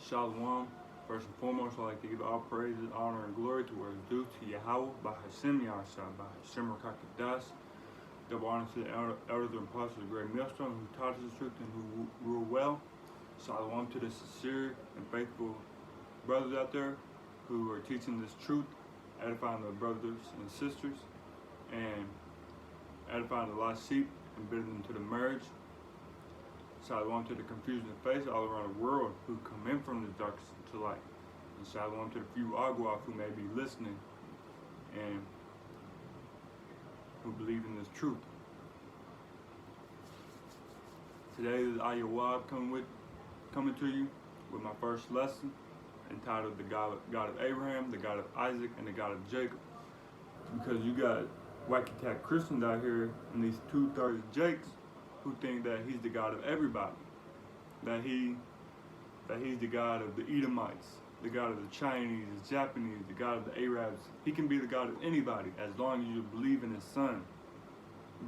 Shalom. First and foremost, I'd like to give all praises, honor, and glory to where it's due to Yahweh, by Hashem Yahshua, by Hashem Rakakadas. Double honor to the elders and apostles of the great millstone who taught us the truth and who rule well. Shalom to the sincere and faithful brothers out there who are teaching this truth, edifying the brothers and sisters, and edifying the lost sheep and building them to the marriage. Shalom to the confused and faith all around the world who come in from the darkness to light. And shalom to the few Agwaf who may be listening and who believe in this truth. Today is Ayawab coming to you with my first lesson entitled The God of Abraham, the God of Isaac, and the God of Jacob. Because you got wacky cat Christians out here and these 2/3 Jakes who think that he's the God of everybody, that he's the God of the Edomites, the God of the Chinese, the Japanese, the God of the Arabs. He can be the God of anybody as long as you believe in his son.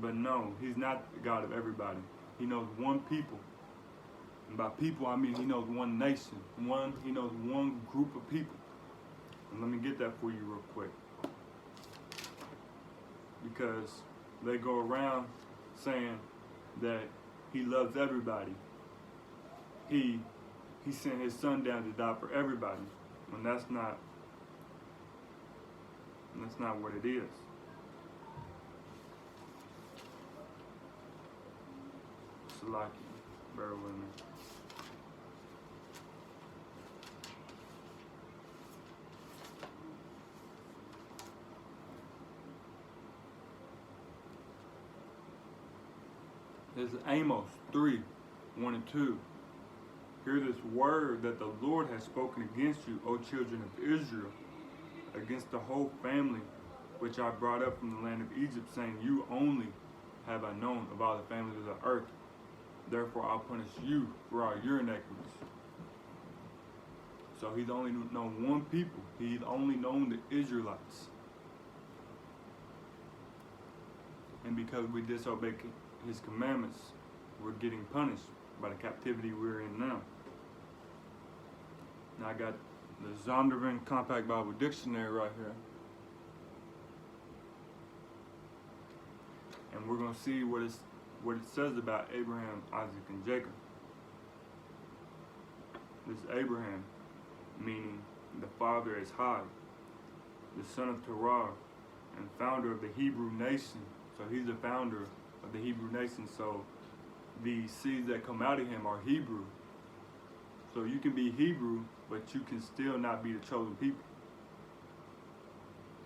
But no, he's not the God of everybody. He knows one people. And by people, I mean he knows one nation. He knows one group of people. And let me get that for you real quick. Because they go around saying that he loves everybody. He sent his son down to die for everybody. When that's not what it is. Salaki, bear with me. This is Amos 3:1-2. Hear this word that the Lord has spoken against you, O children of Israel, against the whole family which I brought up from the land of Egypt, saying, you only have I known of all the families of the earth. Therefore I'll punish you for all your iniquities. So he's only known one people. He's only known the Israelites. And because we disobey his commandments, we're getting punished by the captivity we're in now. Now I got the Zondervan Compact Bible Dictionary right here. And we're going to see what it says about Abraham, Isaac, and Jacob. This Abraham, meaning the father is high, the son of Terah, and founder of the Hebrew nation. So he's the founder of the Hebrew nation, so the seeds that come out of him are Hebrew. So you can be Hebrew, but you can still not be the chosen people.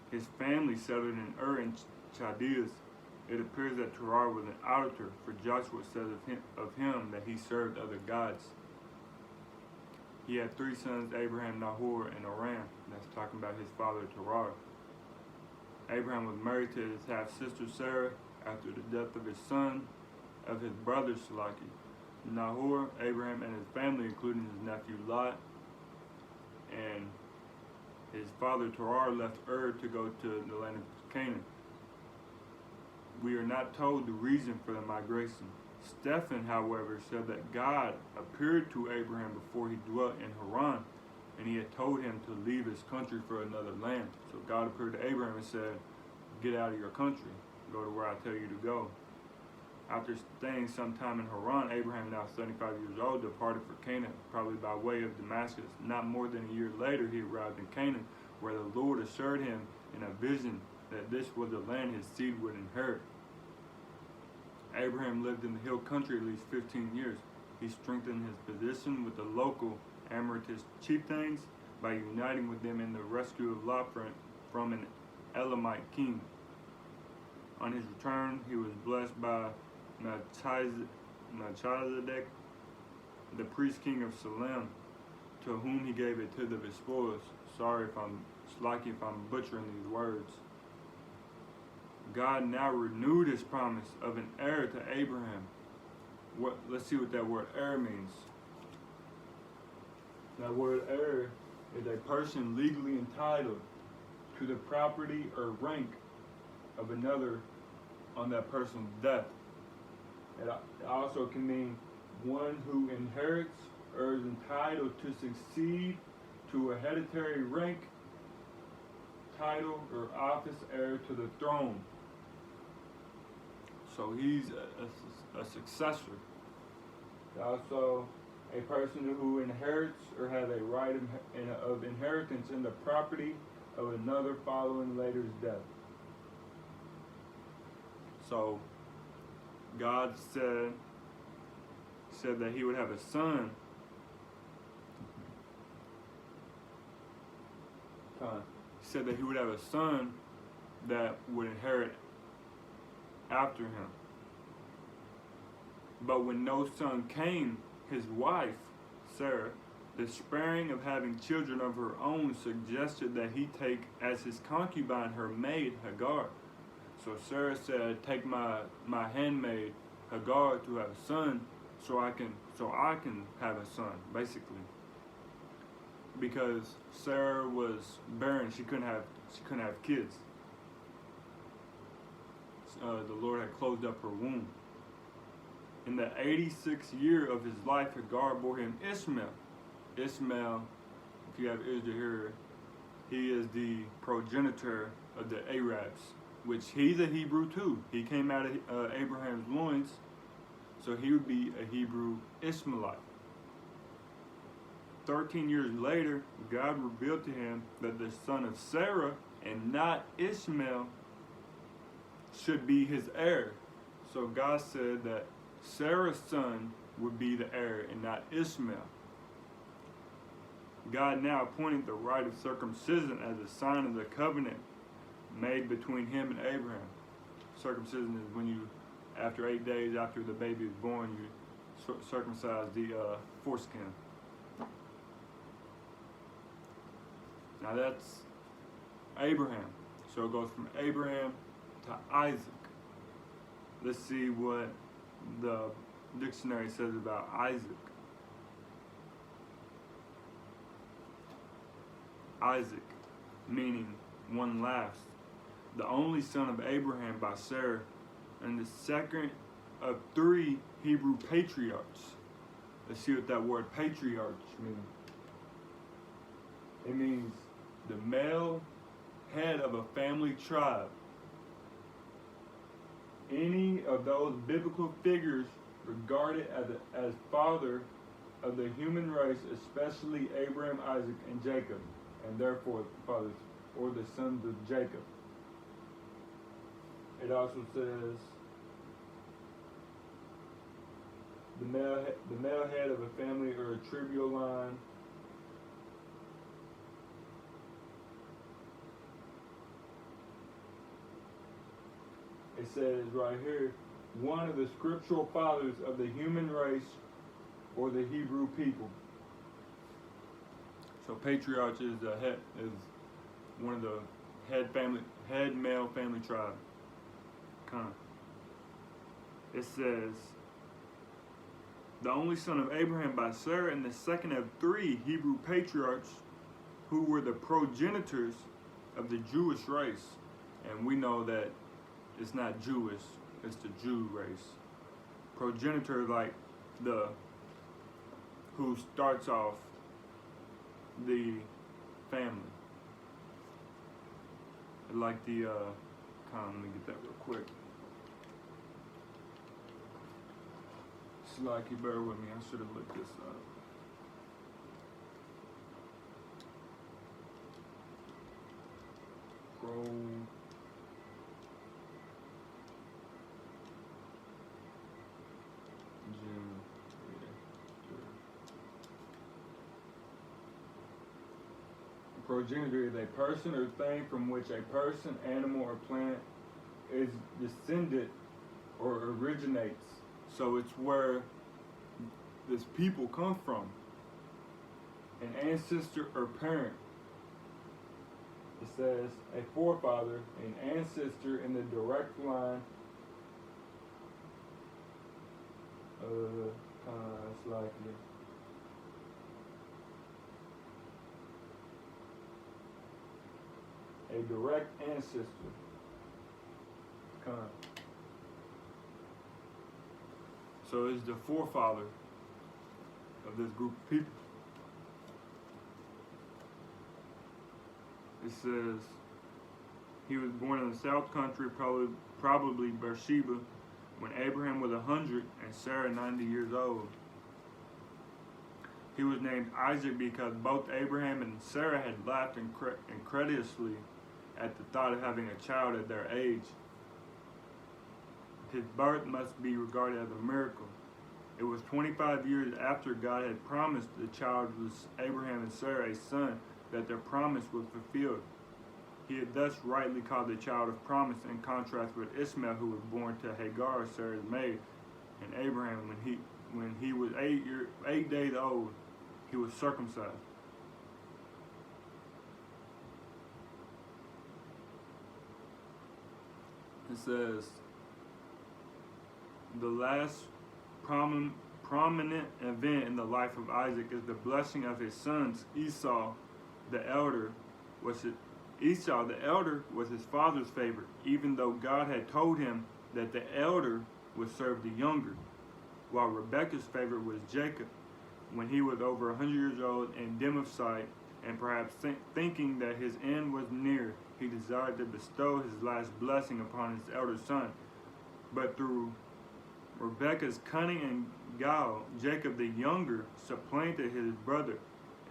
His family settled in Ur in Chaldeas. It appears that Terah was an auditor, for Joshua says of him that he served other gods. He had 3 sons, Abraham, Nahor, and Aram. That's talking about his father Terah. Abraham was married to his half-sister Sarah after the death of his brother Salaki. Nahor, Abraham, and his family, including his nephew Lot, and his father Terah left Ur to go to the land of Canaan. We are not told the reason for the migration. Stephen, however, said that God appeared to Abraham before he dwelt in Haran, and he had told him to leave his country for another land. So God appeared to Abraham and said, get out of your country. Go to where I tell you to go. After staying some time in Haran, Abraham, now 75 years old, departed for Canaan, probably by way of Damascus. Not more than a year later, he arrived in Canaan, where the Lord assured him in a vision that this was the land his seed would inherit. Abraham lived in the hill country at least 15 years. He strengthened his position with the local Amorite chieftains by uniting with them in the rescue of Lot from an Elamite king. On his return, he was blessed by Melchizedek, the priest king of Salem, to whom he gave a tenth of his spoils. Sorry if I'm butchering these words. God now renewed his promise of an heir to Abraham. Let's see what that word heir means. That word heir is a person legally entitled to the property or rank of another on that person's death. It also can mean one who inherits or is entitled to succeed to a hereditary rank, title, or office heir to the throne. So he's a successor. Also, a person who inherits or has a right of inheritance in the property of another following later's death. So God said that he would have a son. He said that he would have a son that would inherit after him. But when no son came, his wife, Sarah, despairing of having children of her own, suggested that he take as his concubine her maid Hagar. So Sarah said, "Take my handmaid Hagar to have a son, so I can have a son," basically. Because Sarah was barren, she couldn't have kids. The Lord had closed up her womb. In the 86th year of his life, Hagar bore him Ishmael. Ishmael, if you have ears to hear, he is the progenitor of the Arabs, which he's a Hebrew too. He came out of Abraham's loins, so he would be a Hebrew Ishmaelite. 13 years later, God revealed to him that the son of Sarah and not Ishmael should be his heir. So God said that Sarah's son would be the heir and not Ishmael. God now appointed the rite of circumcision as a sign of the covenant made between him and Abraham. Circumcision is when you, after 8 days after the baby is born, you circumcise the foreskin. Now that's Abraham. So it goes from Abraham to Isaac. Let's see what the dictionary says about Isaac. Isaac, meaning one last, the only son of Abraham by Sarah, and the second of 3 Hebrew patriarchs. Let's see what that word patriarch means. It means the male head of a family tribe. Any of those biblical figures regarded as father of the human race, especially Abraham, Isaac, and Jacob, and therefore fathers or the sons of Jacob. It also says the male head of a family or a tribal line. It says right here, one of the scriptural fathers of the human race or the Hebrew people. So patriarch is one of the head male family tribe. It says the only son of Abraham by Sarah and the second of 3 Hebrew patriarchs who were the progenitors of the Jewish race. And we know that it's not Jewish, it's the Jew race. Progenitor, like who starts off the family. Like let me get that real quick. Slacky, bear with me, I should have looked this up. Progenitor is a person or thing from which a person, animal, or plant is descended or originates. So it's where this people come from. An ancestor or parent. It says a forefather, an ancestor in the direct line. It's like a direct ancestor. So it's the forefather. of this group of people. It says he was born in the south country, probably Beersheba, when Abraham was 100 and Sarah 90 years old. He was named Isaac because both Abraham and Sarah had laughed incredulously at the thought of having a child at their age. His birth must be regarded as a miracle. It was 25 years after God had promised the childless Abraham and Sarah a son that their promise was fulfilled. He had thus rightly called the child of promise, in contrast with Ishmael, who was born to Hagar, Sarah's maid, and Abraham when he was 8 days old, he was circumcised. It says, the last prominent event in the life of Isaac is the blessing of his sons. Esau, the elder, was his father's favorite, even though God had told him that the elder would serve the younger, while Rebekah's favorite was Jacob. When he was over 100 years old and dim of sight, and perhaps thinking that his end was near, he desired to bestow his last blessing upon his elder son. But through Rebekah's cunning and guile, Jacob the younger supplanted his brother,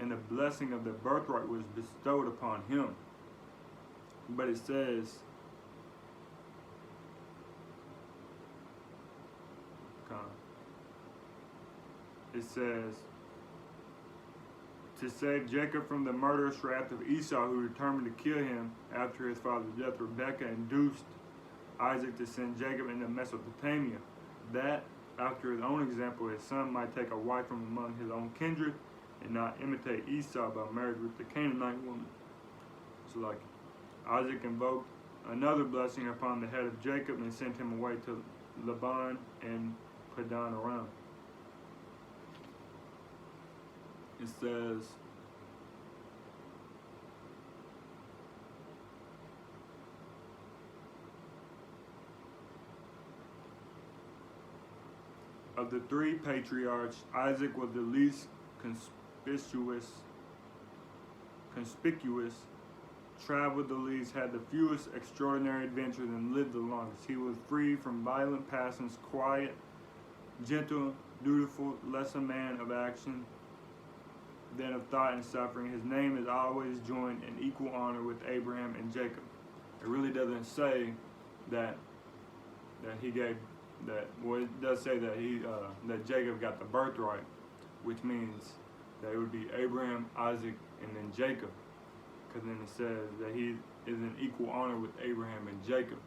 and the blessing of the birthright was bestowed upon him. But it says, to save Jacob from the murderous wrath of Esau, who determined to kill him after his father's death, Rebekah induced Isaac to send Jacob into Mesopotamia, that, after his own example, his son might take a wife from among his own kindred and not imitate Esau by marriage with the Canaanite woman. So like Isaac invoked another blessing upon the head of Jacob and sent him away to Laban and Pt.1. It says, of the three patriarchs, Isaac was the least conspicuous, traveled the least, had the fewest extraordinary adventures, and lived the longest. He was free from violent passions, quiet, gentle, dutiful, less a man of action than of thought and suffering. His name is always joined in equal honor with Abraham and Jacob. It really doesn't say that he gave that. Well, it does say that that Jacob got the birthright, which means that it would be Abraham, Isaac, and then Jacob. Because then it says that he is in equal honor with Abraham and Jacob.